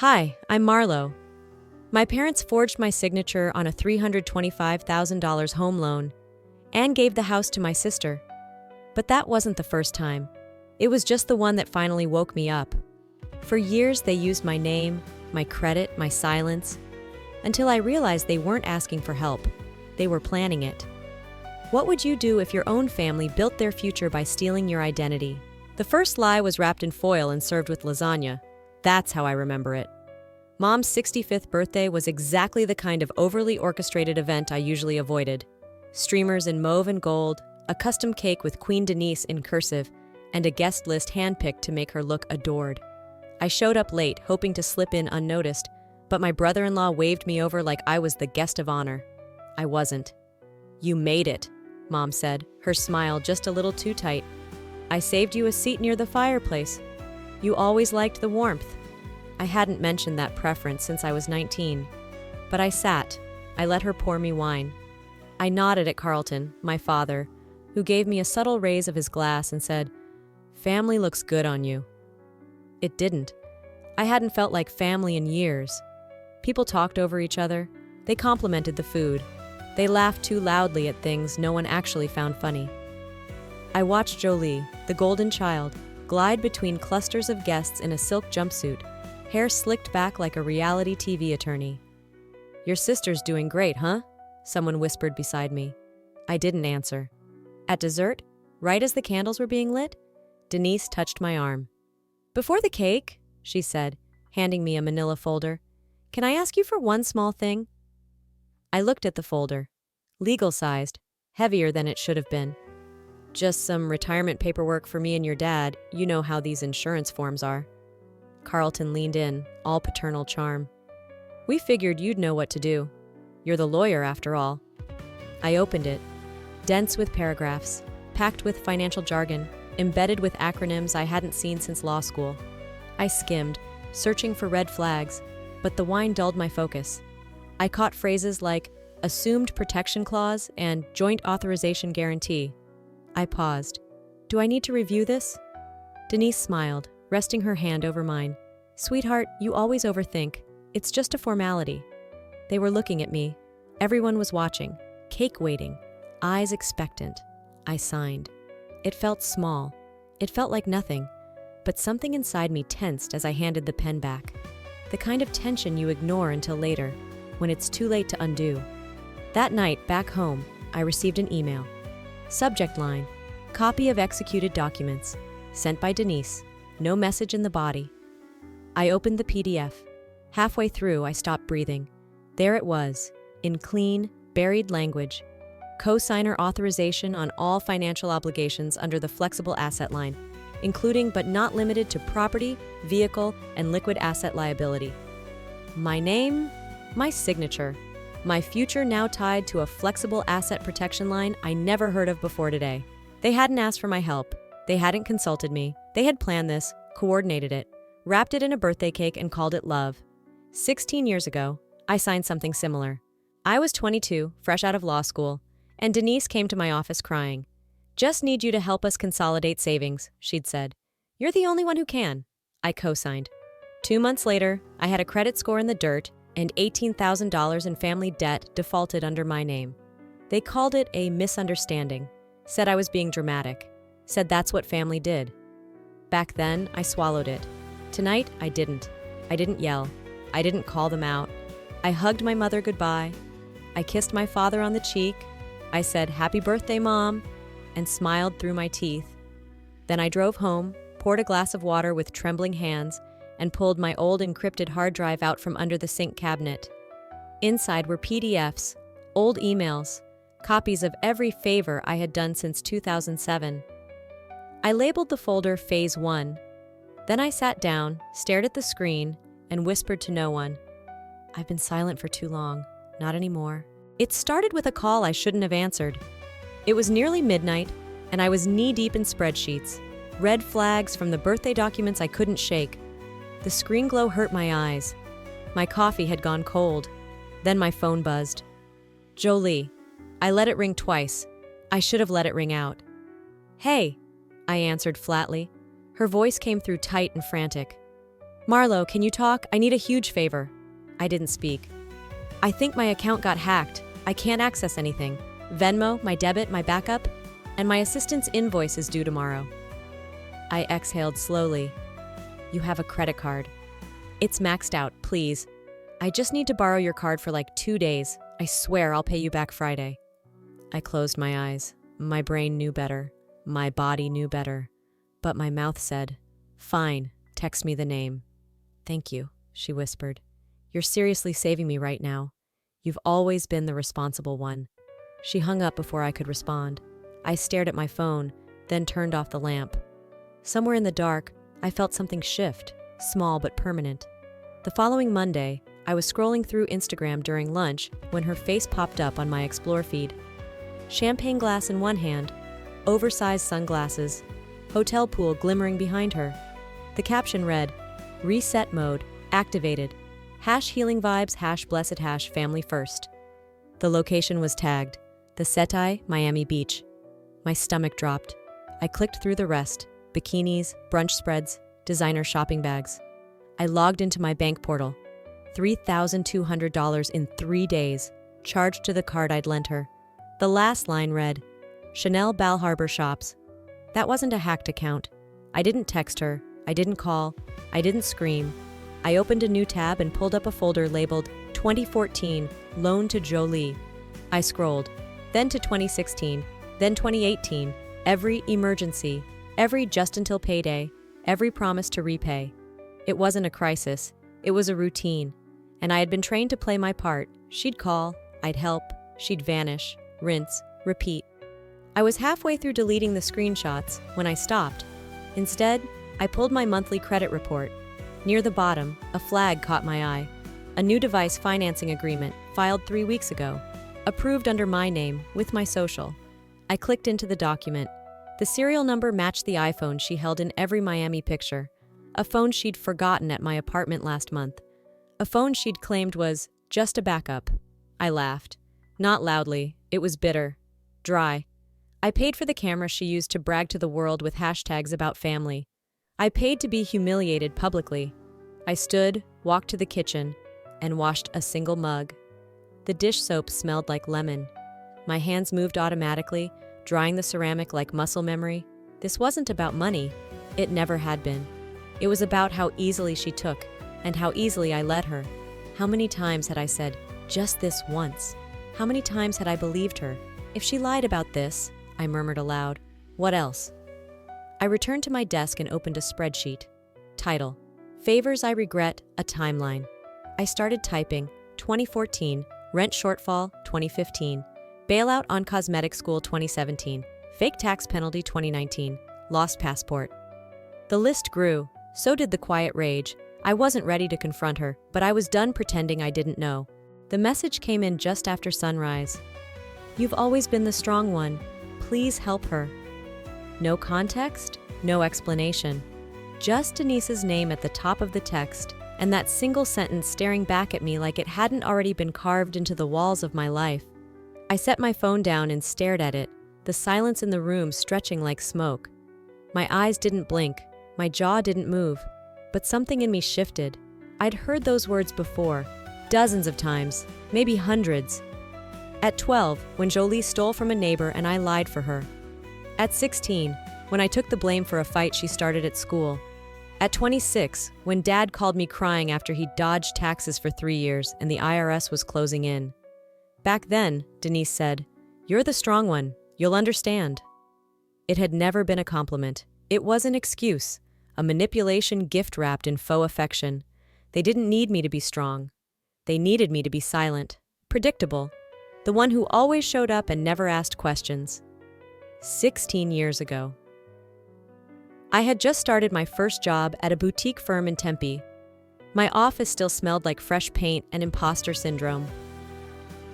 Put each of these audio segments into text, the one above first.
Hi, I'm Marlo. My parents forged my signature on a $325,000 home loan and gave the house to my sister. But that wasn't the first time. It was just the one that finally woke me up. For years, they used my name, my credit, my silence, until I realized they weren't asking for help. They were planning it. What would you do if your own family built their future by stealing your identity? The first lie was wrapped in foil and served with lasagna. That's how I remember it. Mom's 65th birthday was exactly the kind of overly orchestrated event I usually avoided. Streamers in mauve and gold, a custom cake with Queen Denise in cursive, and a guest list handpicked to make her look adored. I showed up late, hoping to slip in unnoticed, but my brother-in-law waved me over like I was the guest of honor. I wasn't. "You made it," Mom said, her smile just a little too tight. "I saved you a seat near the fireplace. You always liked the warmth." I hadn't mentioned that preference since I was 19. But I sat. I let her pour me wine. I nodded at Carlton, my father, who gave me a subtle raise of his glass and said, "Family looks good on you." It didn't. I hadn't felt like family in years. People talked over each other. They complimented the food. They laughed too loudly at things no one actually found funny. I watched Jolie, the golden child, glide between clusters of guests in a silk jumpsuit, hair slicked back like a reality TV attorney. "Your sister's doing great, huh?" Someone whispered beside me. I didn't answer. At dessert, right as the candles were being lit, Denise touched my arm. "Before the cake," she said, handing me a manila folder, "can I ask you for one small thing?" I looked at the folder. Legal-sized, heavier than it should have been. "Just some retirement paperwork for me and your dad. You know how these insurance forms are." Carlton leaned in, all paternal charm. "We figured you'd know what to do. You're the lawyer, after all." I opened it. Dense with paragraphs, packed with financial jargon, embedded with acronyms I hadn't seen since law school. I skimmed, searching for red flags, but the wine dulled my focus. I caught phrases like assumed protection clause and joint authorization guarantee. I paused. "Do I need to review this?" Denise smiled, resting her hand over mine. "Sweetheart, you always overthink. It's just a formality." They were looking at me. Everyone was watching, cake waiting, eyes expectant. I signed. It felt small. It felt like nothing, but something inside me tensed as I handed the pen back. The kind of tension you ignore until later, when it's too late to undo. That night, back home, I received an email. Subject line, "Copy of executed documents. Sent by Denise. No message in the body." I opened the PDF. Halfway through, I stopped breathing. There it was, in clean, buried language. Co-signer authorization on all financial obligations under the flexible asset line, including but not limited to property, vehicle, and liquid asset liability. My name, my signature, my future now tied to a flexible asset protection line I never heard of before today. They hadn't asked for my help. They hadn't consulted me. They had planned this, coordinated it, wrapped it in a birthday cake and called it love. 16 years ago, I signed something similar. I was 22, fresh out of law school, and Denise came to my office crying. "Just need you to help us consolidate savings," she'd said. "You're the only one who can." I co-signed. 2 months later, I had a credit score in the dirt and $18,000 in family debt defaulted under my name. They called it a misunderstanding, said I was being dramatic, said that's what family did. Back then, I swallowed it. Tonight, I didn't. I didn't yell. I didn't call them out. I hugged my mother goodbye. I kissed my father on the cheek. I said, "Happy birthday, Mom," and smiled through my teeth. Then I drove home, poured a glass of water with trembling hands, and pulled my old encrypted hard drive out from under the sink cabinet. Inside were PDFs, old emails, copies of every favor I had done since 2007. I labeled the folder Phase 1. Then I sat down, stared at the screen, and whispered to no one. "I've been silent for too long. Not anymore." It started with a call I shouldn't have answered. It was nearly midnight, and I was knee-deep in spreadsheets, red flags from the birthday documents I couldn't shake. The screen glow hurt my eyes. My coffee had gone cold. Then my phone buzzed. Jolie. I let it ring twice. I should have let it ring out. "Hey," I answered flatly. Her voice came through tight and frantic. Marlo, can you talk? I need a huge favor. I didn't speak. I think my account got hacked. I can't access anything. Venmo, my debit, my backup, and my assistant's invoice is due tomorrow. I exhaled slowly. You have a credit card. It's maxed out, please. I just need to borrow your card for like 2 days. I swear I'll pay you back Friday. I closed my eyes. My brain knew better. My body knew better. But my mouth said, "Fine, text me the name." "Thank you," she whispered. "You're seriously saving me right now. You've always been the responsible one." She hung up before I could respond. I stared at my phone, then turned off the lamp. Somewhere in the dark, I felt something shift, small but permanent. The following Monday, I was scrolling through Instagram during lunch when her face popped up on my Explore feed. Champagne glass in one hand, oversized sunglasses, hotel pool glimmering behind her. The caption read, "Reset mode, activated. #healing vibes, #blessed, #family first." The location was tagged, the Setai, Miami Beach. My stomach dropped. I clicked through the rest, bikinis, brunch spreads, designer shopping bags. I logged into my bank portal. $3,200 in 3 days, charged to the card I'd lent her. The last line read, Chanel Bal Harbour Shops. That wasn't a hacked account. I didn't text her. I didn't call. I didn't scream. I opened a new tab and pulled up a folder labeled 2014 Loan to Jolie. I scrolled, then to 2016, then 2018, every emergency, every just until payday, every promise to repay. It wasn't a crisis. It was a routine. And I had been trained to play my part. She'd call, I'd help, she'd vanish, rinse, repeat. I was halfway through deleting the screenshots when I stopped. Instead, I pulled my monthly credit report. Near the bottom, a flag caught my eye. A new device financing agreement filed 3 weeks ago. Approved under my name, with my social. I clicked into the document. The serial number matched the iPhone she held in every Miami picture. A phone she'd forgotten at my apartment last month. A phone she'd claimed was just a backup. I laughed. Not loudly. It was bitter. Dry. I paid for the camera she used to brag to the world with hashtags about family. I paid to be humiliated publicly. I stood, walked to the kitchen, and washed a single mug. The dish soap smelled like lemon. My hands moved automatically, drying the ceramic like muscle memory. This wasn't about money. It never had been. It was about how easily she took, and how easily I let her. How many times had I said, just this once? How many times had I believed her? If she lied about this, I murmured aloud, what else? I returned to my desk and opened a spreadsheet. Title, Favors I Regret, a Timeline. I started typing, 2014, Rent Shortfall, 2015, Bailout on Cosmetic School, 2017, Fake Tax Penalty, 2019, Lost Passport. The list grew, so did the quiet rage. I wasn't ready to confront her, but I was done pretending I didn't know. The message came in just after sunrise. You've always been the strong one. Please help her. No context, no explanation. Just Denise's name at the top of the text, and that single sentence staring back at me like it hadn't already been carved into the walls of my life. I set my phone down and stared at it, the silence in the room stretching like smoke. My eyes didn't blink, my jaw didn't move, but something in me shifted. I'd heard those words before, dozens of times, maybe hundreds. At 12, when Jolie stole from a neighbor and I lied for her. At 16, when I took the blame for a fight she started at school. At 26, when Dad called me crying after he'd dodged taxes for 3 years and the IRS was closing in. Back then, Denise said, "You're the strong one. You'll understand." It had never been a compliment. It was an excuse, a manipulation gift wrapped in faux affection. They didn't need me to be strong. They needed me to be silent, predictable, the one who always showed up and never asked questions. 16 years ago. I had just started my first job at a boutique firm in Tempe. My office still smelled like fresh paint and imposter syndrome.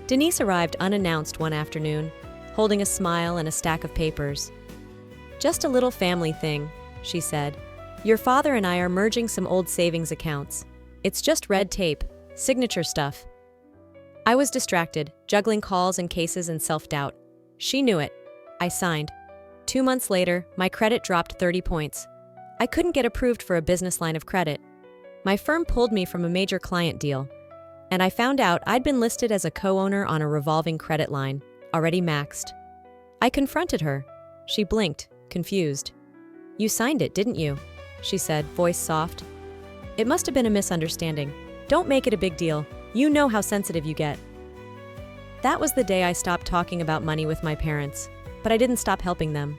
Denise arrived unannounced one afternoon, holding a smile and a stack of papers. "Just a little family thing," she said. "Your father and I are merging some old savings accounts. It's just red tape, signature stuff." I was distracted, juggling calls and cases and self-doubt. She knew it. I signed. 2 months later, my credit dropped 30 points. I couldn't get approved for a business line of credit. My firm pulled me from a major client deal, and I found out I'd been listed as a co-owner on a revolving credit line, already maxed. I confronted her. She blinked, confused. "You signed it, didn't you?" she said, voice soft. "It must have been a misunderstanding. Don't make it a big deal. You know how sensitive you get." That was the day I stopped talking about money with my parents, but I didn't stop helping them.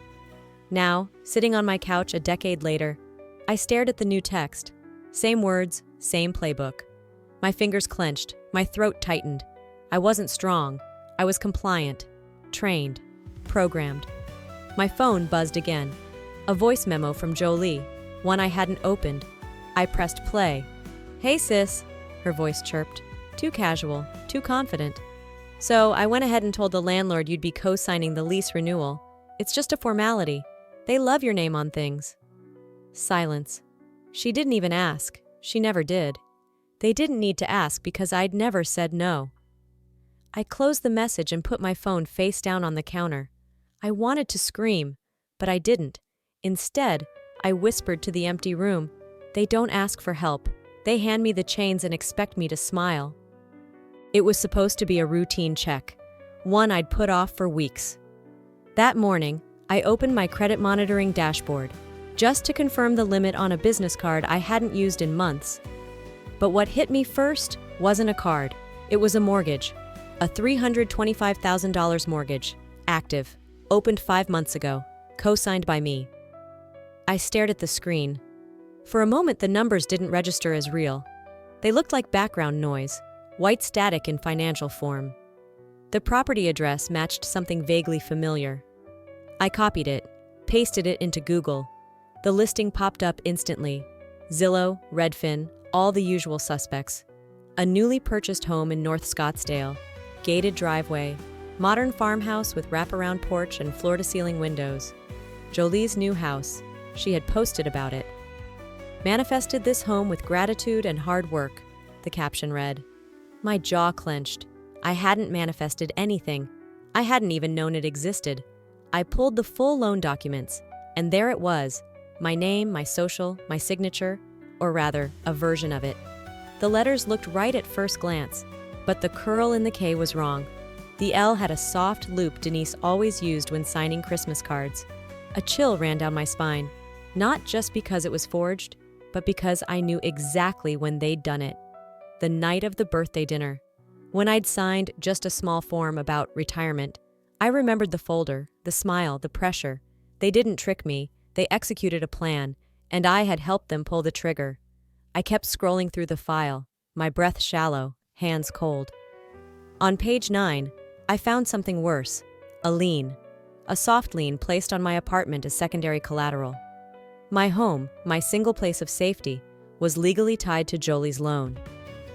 Now, sitting on my couch a decade later, I stared at the new text. Same words, same playbook. My fingers clenched, my throat tightened. I wasn't strong. I was compliant, trained, programmed. My phone buzzed again. A voice memo from Jolie, one I hadn't opened. I pressed play. "Hey sis," her voice chirped. Too casual, too confident. "So I went ahead and told the landlord you'd be co-signing the lease renewal. It's just a formality. They love your name on things." Silence. She didn't even ask. She never did. They didn't need to ask because I'd never said no. I closed the message and put my phone face down on the counter. I wanted to scream, but I didn't. Instead, I whispered to the empty room, "They don't ask for help. They hand me the chains and expect me to smile." It was supposed to be a routine check, one I'd put off for weeks. That morning, I opened my credit monitoring dashboard, just to confirm the limit on a business card I hadn't used in months. But what hit me first wasn't a card. It was a mortgage. A $325,000 mortgage. Active. Opened 5 months ago. Co-signed by me. I stared at the screen. For a moment, the numbers didn't register as real. They looked like background noise, white static in financial form. The property address matched something vaguely familiar. I copied it, pasted it into Google. The listing popped up instantly. Zillow, Redfin, all the usual suspects. A newly purchased home in North Scottsdale. Gated driveway. Modern farmhouse with wraparound porch and floor-to-ceiling windows. Jolie's new house. She had posted about it. "Manifested this home with gratitude and hard work," the caption read. My jaw clenched. I hadn't manifested anything. I hadn't even known it existed. I pulled the full loan documents, and there it was. My name, my social, my signature, or rather, a version of it. The letters looked right at first glance, but the curl in the K was wrong. The L had a soft loop Denise always used when signing Christmas cards. A chill ran down my spine, not just because it was forged, but because I knew exactly when they'd done it. The night of the birthday dinner. When I'd signed just a small form about retirement, I remembered the folder, the smile, the pressure. They didn't trick me, they executed a plan, and I had helped them pull the trigger. I kept scrolling through the file, my breath shallow, hands cold. On page 9, I found something worse, a lien. A soft lien placed on my apartment as secondary collateral. My home, my single place of safety, was legally tied to Jolie's loan.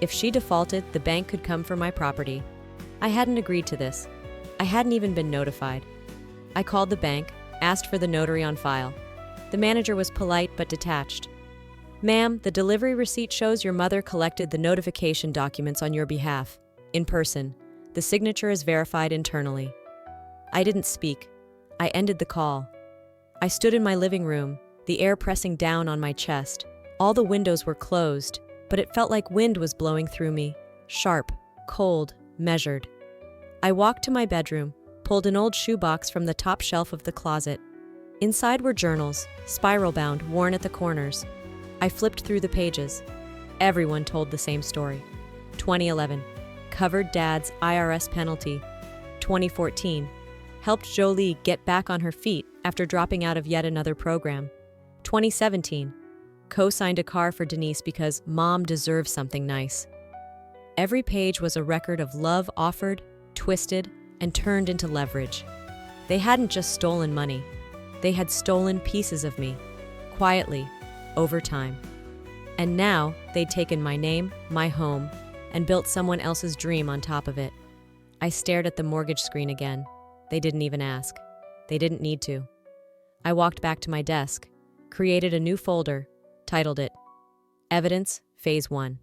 If she defaulted, the bank could come for my property. I hadn't agreed to this. I hadn't even been notified. I called the bank, asked for the notary on file. The manager was polite but detached. "Ma'am, the delivery receipt shows your mother collected the notification documents on your behalf. In person. The signature is verified internally." I didn't speak. I ended the call. I stood in my living room, the air pressing down on my chest. All the windows were closed, but it felt like wind was blowing through me. Sharp, cold, measured. I walked to my bedroom, pulled an old shoebox from the top shelf of the closet. Inside were journals, spiral-bound, worn at the corners. I flipped through the pages. Everyone told the same story. 2011. Covered Dad's IRS penalty. 2014. Helped Jolie get back on her feet after dropping out of yet another program. 2017. Co-signed a car for Denise because Mom deserves something nice. Every page was a record of love offered, twisted, and turned into leverage. They hadn't just stolen money. They had stolen pieces of me, quietly, over time. And now they'd taken my name, my home, and built someone else's dream on top of it. I stared at the mortgage screen again. They didn't even ask. They didn't need to. I walked back to my desk, created a new folder, titled it Evidence Phase 1.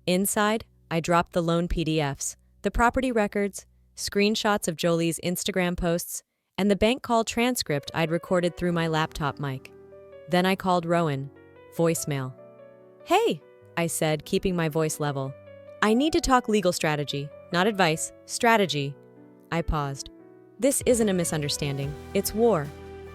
Inside, I dropped the loan PDFs, the property records, screenshots of Jolie's Instagram posts, and the bank call transcript I'd recorded through my laptop mic. Then I called Rowan. Voicemail. Hey, I said, keeping my voice level. I need to talk legal strategy, not advice, strategy. I paused. This isn't a misunderstanding, it's war.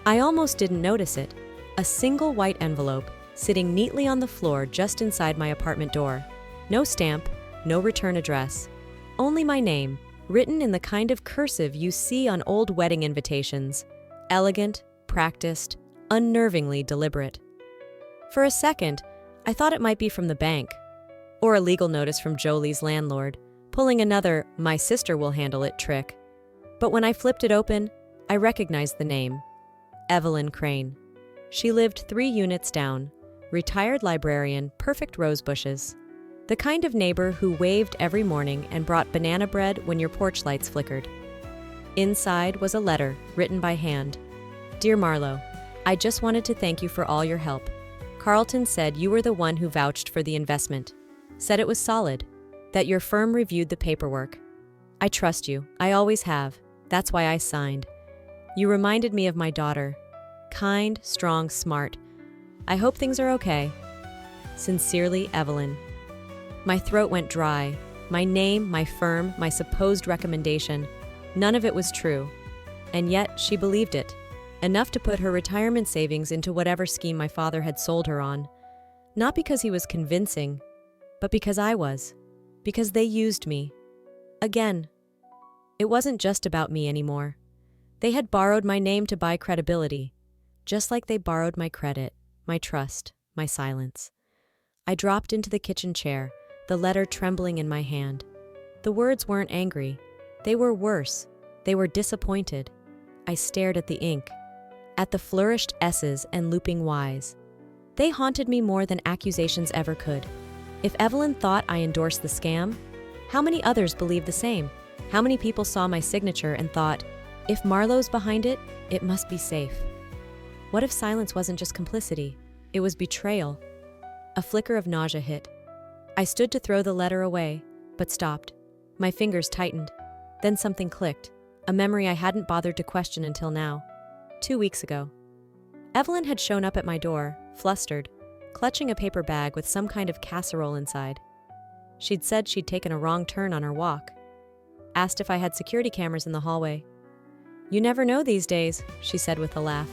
I almost didn't notice it. A single white envelope, sitting neatly on the floor just inside my apartment door. No stamp, no return address. Only my name, written in the kind of cursive you see on old wedding invitations. Elegant, practiced, unnervingly deliberate. For a second, I thought it might be from the bank, or a legal notice from Jolie's landlord, pulling another "my sister will handle it" trick. But when I flipped it open, I recognized the name. Evelyn Crane. She lived 3 units down, retired librarian, perfect rose bushes. The kind of neighbor who waved every morning and brought banana bread when your porch lights flickered. Inside was a letter, written by hand. Dear Marlo, I just wanted to thank you for all your help. Carlton said you were the one who vouched for the investment. Said it was solid. That your firm reviewed the paperwork. I trust you. I always have. That's why I signed. You reminded me of my daughter. Kind, strong, smart. I hope things are okay. Sincerely, Evelyn. My throat went dry. My name, my firm, my supposed recommendation. None of it was true. And yet, she believed it. Enough to put her retirement savings into whatever scheme my father had sold her on. Not because he was convincing, but because I was. Because they used me. Again. It wasn't just about me anymore. They had borrowed my name to buy credibility, just like they borrowed my credit, my trust, my silence. I dropped into the kitchen chair, the letter trembling in my hand. The words weren't angry. They were worse. They were disappointed. I stared at the ink, at the flourished S's and looping Y's. They haunted me more than accusations ever could. If Evelyn thought I endorsed the scam, how many others believed the same? How many people saw my signature and thought, if Marlo's behind it, it must be safe? What if silence wasn't just complicity? It was betrayal. A flicker of nausea hit. I stood to throw the letter away, but stopped. My fingers tightened. Then something clicked, a memory I hadn't bothered to question until now. 2 weeks ago. Evelyn had shown up at my door, flustered, clutching a paper bag with some kind of casserole inside. She'd said she'd taken a wrong turn on her walk. Asked if I had security cameras in the hallway. You never know these days, she said with a laugh.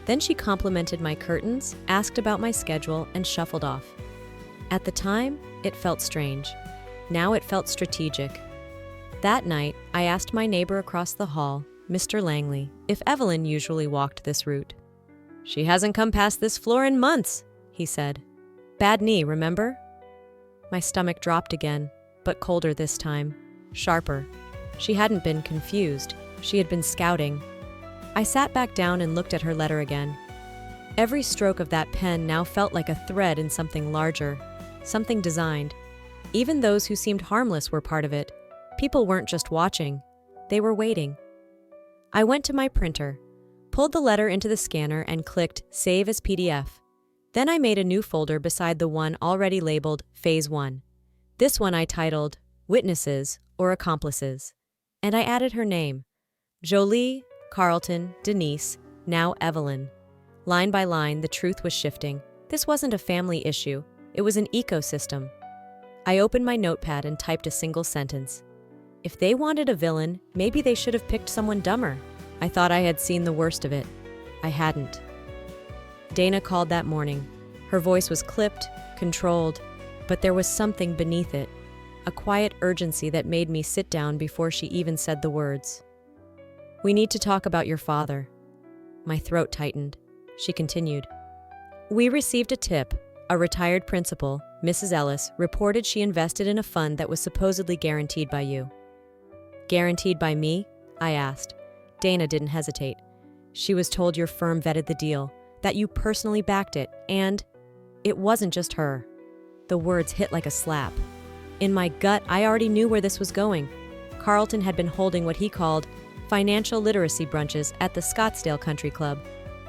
Then she complimented my curtains, asked about my schedule, and shuffled off. At the time, it felt strange. Now it felt strategic. That night, I asked my neighbor across the hall, Mr. Langley, if Evelyn usually walked this route. She hasn't come past this floor in months, he said. Bad knee, remember? My stomach dropped again, but colder this time, sharper. She hadn't been confused. She had been scouting. I sat back down and looked at her letter again. Every stroke of that pen now felt like a thread in something larger, something designed. Even those who seemed harmless were part of it. People weren't just watching. They were waiting. I went to my printer, pulled the letter into the scanner and clicked Save as PDF. Then I made a new folder beside the one already labeled Phase 1. This one I titled Witnesses or Accomplices. And I added her name. Jolie, Carlton, Denise, now Evelyn. Line by line, the truth was shifting. This wasn't a family issue. It was an ecosystem. I opened my notepad and typed a single sentence. If they wanted a villain, maybe they should have picked someone dumber. I thought I had seen the worst of it. I hadn't. Dana called that morning. Her voice was clipped, controlled, but there was something beneath it, a quiet urgency that made me sit down before she even said the words. We need to talk about your father. My throat tightened. She continued. We received a tip. A retired principal, Mrs. Ellis, reported she invested in a fund that was supposedly guaranteed by you. Guaranteed by me? I asked. Dana didn't hesitate. She was told your firm vetted the deal, that you personally backed it, and it wasn't just her. The words hit like a slap. In my gut, I already knew where this was going. Carlton had been holding what he called financial literacy brunches at the Scottsdale Country Club.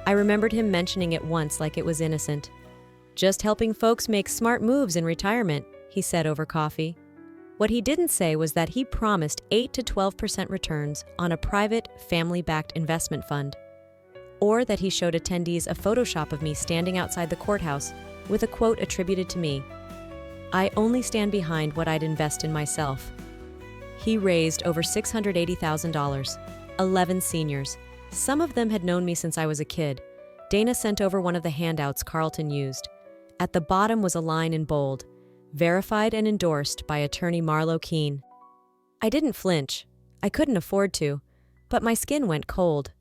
I remembered him mentioning it once like it was innocent. Just helping folks make smart moves in retirement, he said over coffee. What he didn't say was that he promised 8 to 12% returns on a private, family-backed investment fund. or that he showed attendees a Photoshop of me standing outside the courthouse with a quote attributed to me. I only stand behind what I'd invest in myself. He raised over $680,000, 11 seniors. Some of them had known me since I was a kid. Dana sent over one of the handouts Carlton used. At the bottom was a line in bold, verified and endorsed by attorney Marlo Keene. I didn't flinch. I couldn't afford to, but my skin went cold.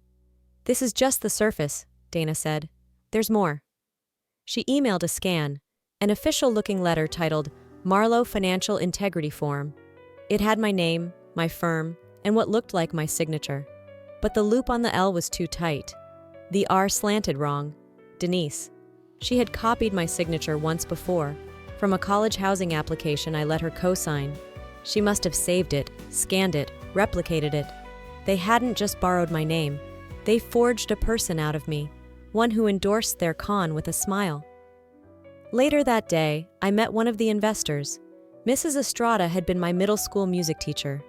"This is just the surface," Dana said. "There's more." She emailed a scan, an official-looking letter titled Marlo Financial Integrity Form. It had my name, my firm, and what looked like my signature. But the loop on the L was too tight. The R slanted wrong. Denise. She had copied my signature once before. From a college housing application I let her co-sign. She must have saved it, scanned it, replicated it. They hadn't just borrowed my name. They forged a person out of me, one who endorsed their con with a smile. Later that day, I met one of the investors. Mrs. Estrada had been my middle school music teacher.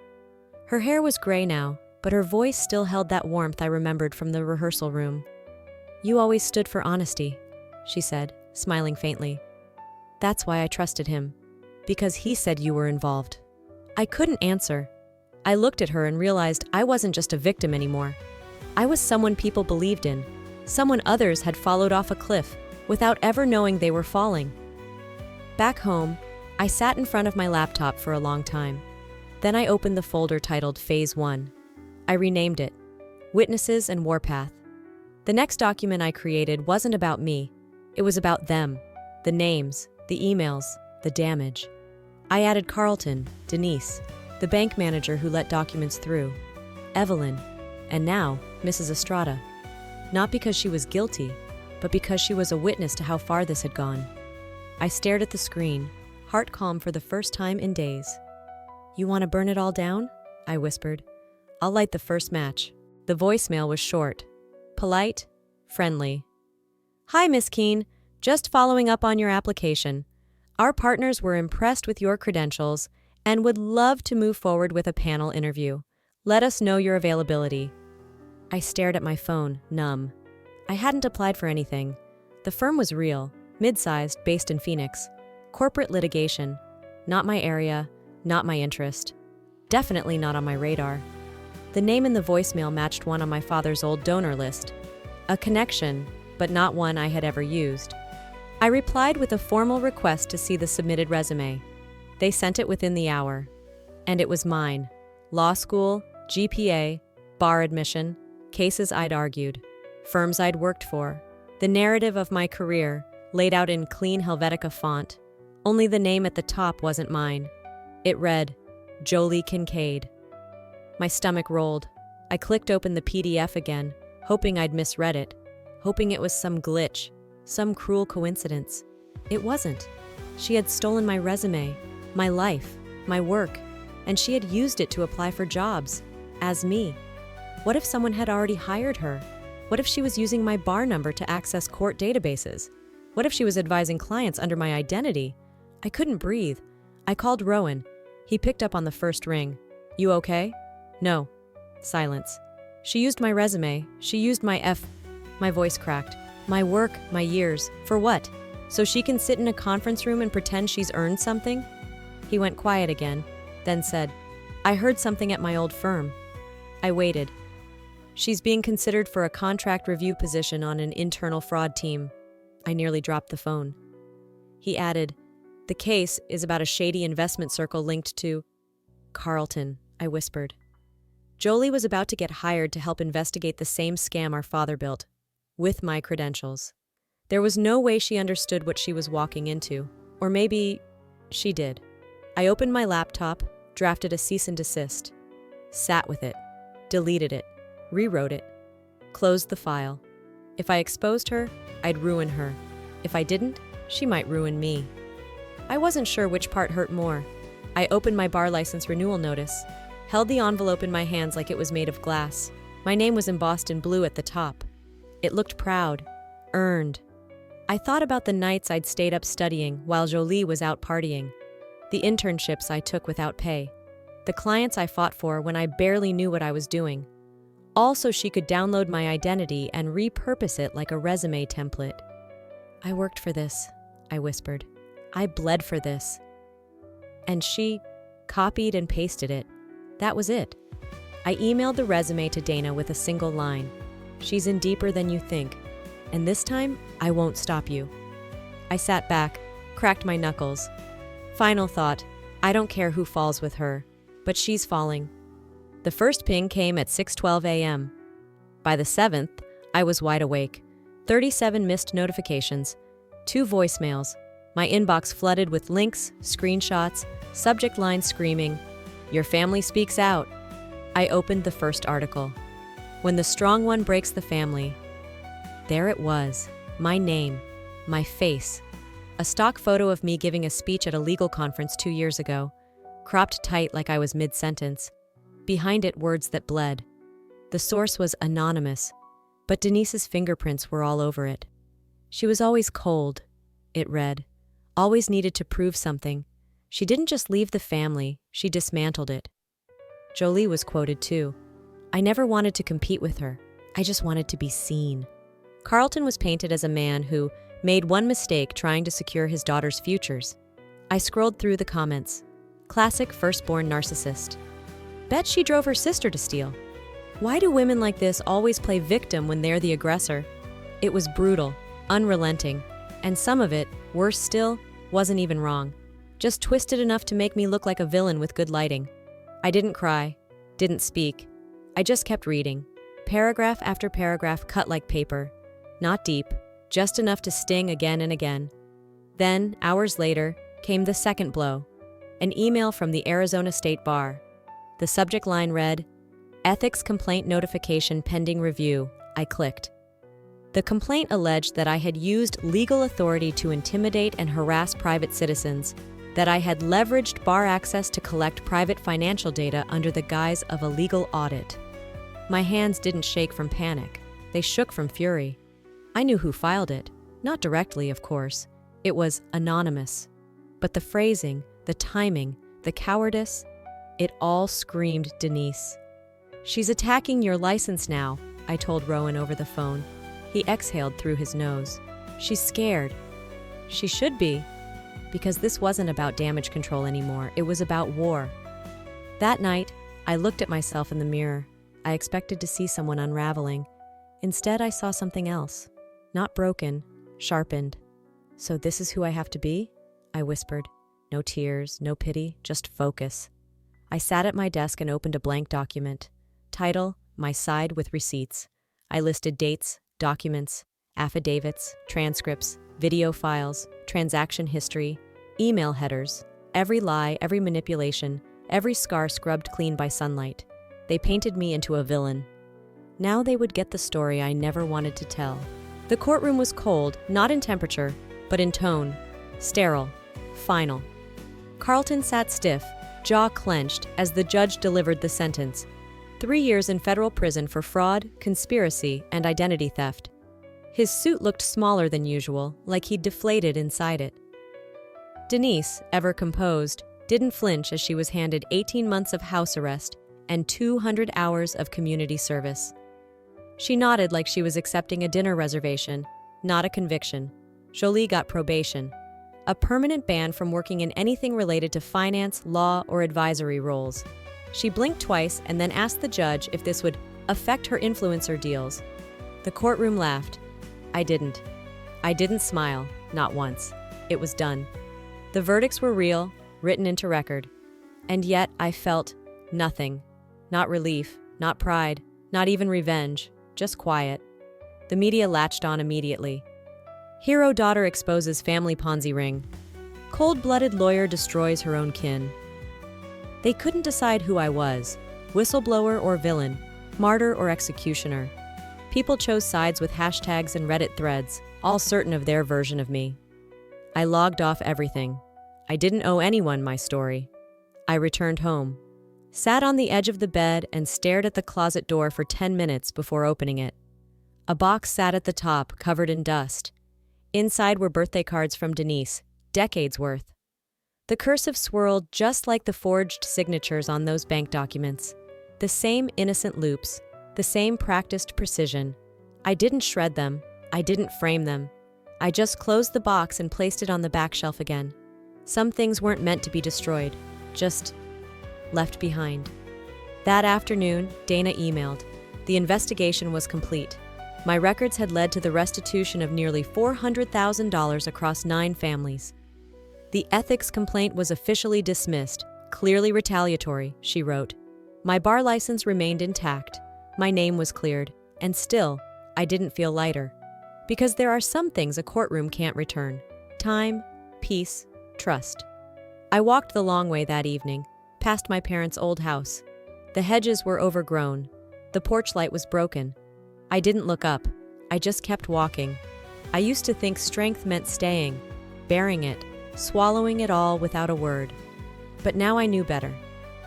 Her hair was gray now, but her voice still held that warmth I remembered from the rehearsal room. "You always stood for honesty," she said, smiling faintly. "That's why I trusted him. Because he said you were involved." I couldn't answer. I looked at her and realized I wasn't just a victim anymore. I was someone people believed in, someone others had followed off a cliff without ever knowing they were falling. Back home, I sat in front of my laptop for a long time. Then I opened the folder titled Phase 1. I renamed it, Witnesses and Warpath. The next document I created wasn't about me. It was about them, the names, the emails, the damage. I added Carlton, Denise, the bank manager who let documents through, Evelyn, and now Mrs. Estrada. Not because she was guilty, but because she was a witness to how far this had gone. I stared at the screen, heart calm for the first time in days. "You want to burn it all down?" I whispered. "I'll light the first match." The voicemail was short, polite, friendly. "Hi, Miss Keene. Just following up on your application. Our partners were impressed with your credentials and would love to move forward with a panel interview. Let us know your availability." I stared at my phone, numb. I hadn't applied for anything. The firm was real, mid-sized, based in Phoenix. Corporate litigation. Not my area, not my interest. Definitely not on my radar. The name in the voicemail matched one on my father's old donor list. A connection, but not one I had ever used. I replied with a formal request to see the submitted resume. They sent it within the hour. And it was mine. Law school, GPA, bar admission, cases I'd argued, firms I'd worked for. The narrative of my career, laid out in clean Helvetica font. Only the name at the top wasn't mine. It read, Jolie Kincaid. My stomach rolled. I clicked open the PDF again, hoping I'd misread it, hoping it was some glitch, some cruel coincidence. It wasn't. She had stolen my resume, my life, my work, and she had used it to apply for jobs, as me. What if someone had already hired her? What if she was using my bar number to access court databases? What if she was advising clients under my identity? I couldn't breathe. I called Rowan. He picked up on the first ring. "You okay?" "No." Silence. "She used my resume. She used my My voice cracked. "My work, my years. For what? So she can sit in a conference room and pretend she's earned something?" He went quiet again, then said, "I heard something at my old firm." I waited. "She's being considered for a contract review position on an internal fraud team." I nearly dropped the phone. He added, "The case is about a shady investment circle linked to Carlton," I whispered. Jolie was about to get hired to help investigate the same scam our father built, with my credentials. There was no way she understood what she was walking into, or maybe she did. I opened my laptop, drafted a cease and desist, sat with it, deleted it, rewrote it, closed the file. If I exposed her, I'd ruin her. If I didn't, she might ruin me. I wasn't sure which part hurt more. I opened my bar license renewal notice, held the envelope in my hands like it was made of glass. My name was embossed in blue at the top. It looked proud, earned. I thought about the nights I'd stayed up studying while Jolie was out partying, the internships I took without pay, the clients I fought for when I barely knew what I was doing. all so she could download my identity and repurpose it like a resume template. "I worked for this," I whispered. "I bled for this." And she copied and pasted it. That was it. I emailed the resume to Dana with a single line. "She's in deeper than you think. And this time, I won't stop you." I sat back, cracked my knuckles. Final thought, I don't care who falls with her, but she's falling. The first ping came at 6:12 a.m. By the 7th, I was wide awake. 37 missed notifications, 2 voicemails, my inbox flooded with links, screenshots, subject line screaming, "Your family speaks out." I opened the first article. "When the strong one breaks the family." There it was, my name, my face, a stock photo of me giving a speech at a legal conference 2 years ago, cropped tight like I was mid-sentence. Behind it, words that bled. The source was anonymous, but Denise's fingerprints were all over it. "She was always cold," it read, "always needed to prove something. She didn't just leave the family, she dismantled it." Jolie was quoted too. "I never wanted to compete with her. I just wanted to be seen." Carlton was painted as a man who made one mistake trying to secure his daughter's futures. I scrolled through the comments. Classic firstborn narcissist. Bet she drove her sister to steal. Why do women like this always play victim when they're the aggressor? It was brutal, unrelenting, and some of it, worse still, wasn't even wrong. Just twisted enough to make me look like a villain with good lighting. I didn't cry, didn't speak. I just kept reading. Paragraph after paragraph cut like paper. Not deep, just enough to sting again and again. Then, hours later, came the second blow. An email from the Arizona State Bar. The subject line read, "Ethics complaint notification pending review." I clicked. The complaint alleged that I had used legal authority to intimidate and harass private citizens, that I had leveraged bar access to collect private financial data under the guise of a legal audit. My hands didn't shake from panic. They shook from fury. I knew who filed it. Not directly, of course. It was anonymous. But the phrasing, the timing, the cowardice, it all screamed Denise. "She's attacking your license now," I told Rowan over the phone. He exhaled through his nose. "She's scared." She should be, because this wasn't about damage control anymore. It was about war. That night, I looked at myself in the mirror. I expected to see someone unraveling. Instead, I saw something else. Not broken, sharpened. "So this is who I have to be?" I whispered. No tears, no pity, just focus. I sat at my desk and opened a blank document. Title, "My Side with Receipts." I listed dates, documents, affidavits, transcripts, video files, transaction history, email headers, every lie, every manipulation, every scar scrubbed clean by sunlight. They painted me into a villain. Now they would get the story I never wanted to tell. The courtroom was cold, not in temperature, but in tone. Sterile. Final. Carlton sat stiff, jaw clenched, as the judge delivered the sentence. 3 years in federal prison for fraud, conspiracy, and identity theft. His suit looked smaller than usual, like he'd deflated inside it. Denise, ever composed, didn't flinch as she was handed 18 months of house arrest and 200 hours of community service. She nodded like she was accepting a dinner reservation, not a conviction. Jolie got probation, a permanent ban from working in anything related to finance, law, or advisory roles. She blinked twice and then asked the judge if this would affect her influencer deals. The courtroom laughed. I didn't. I didn't smile, not once. It was done. The verdicts were real, written into record. And yet I felt nothing. Not relief, not pride, not even revenge, just quiet. The media latched on immediately. Hero daughter exposes family Ponzi ring. Cold-blooded lawyer destroys her own kin. They couldn't decide who I was, whistleblower or villain, martyr or executioner. People chose sides with hashtags and Reddit threads, all certain of their version of me. I logged off everything. I didn't owe anyone my story. I returned home, sat on the edge of the bed and stared at the closet door for 10 minutes before opening it. A box sat at the top, covered in dust. Inside were birthday cards from Denise, decades worth. The cursive swirled just like the forged signatures on those bank documents. The same innocent loops, The same practiced precision. I didn't shred them. I didn't frame them. I just closed the box and placed it on the back shelf again. Some things weren't meant to be destroyed, just left behind. That afternoon, Dana emailed. The investigation was complete. My records had led to the restitution of nearly $400,000 across 9 families. The ethics complaint was officially dismissed, clearly retaliatory, she wrote. My bar license remained intact. My name was cleared, and still, I didn't feel lighter. Because there are some things a courtroom can't return: time, peace, trust. I walked the long way that evening, past my parents' old house. The hedges were overgrown. The porch light was broken. I didn't look up. I just kept walking. I used to think strength meant staying, bearing it, swallowing it all without a word. But now I knew better.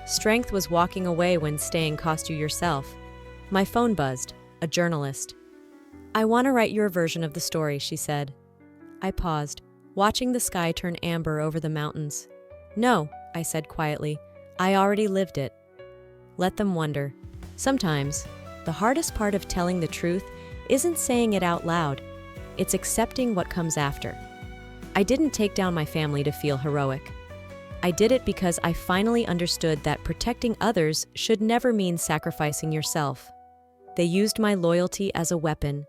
Strength was walking away when staying cost you yourself. My phone buzzed. A journalist. I want to write your version of the story, she said. I paused, watching the sky turn amber over the mountains. No, I said quietly. I already lived it. Let them wonder. Sometimes, the hardest part of telling the truth isn't saying it out loud. It's accepting what comes after. I didn't take down my family to feel heroic. I did it because I finally understood that protecting others should never mean sacrificing yourself. They used my loyalty as a weapon.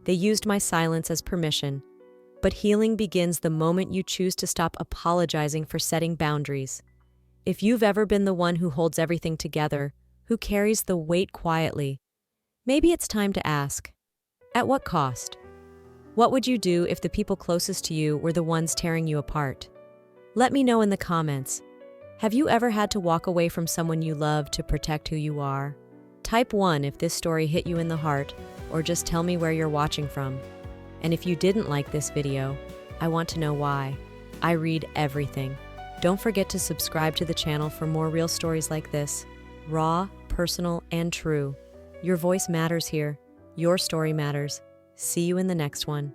They used my silence as permission. But healing begins the moment you choose to stop apologizing for setting boundaries. If you've ever been the one who holds everything together, who carries the weight quietly, maybe it's time to ask, at what cost? What would you do if the people closest to you were the ones tearing you apart? Let me know in the comments. Have you ever had to walk away from someone you love to protect who you are? Type 1 if this story hit you in the heart, or just tell me where you're watching from. And if you didn't like this video, I want to know why. I read everything. Don't forget to subscribe to the channel for more real stories like this. Raw, personal, and true. Your voice matters here. Your story matters. See you in the next one.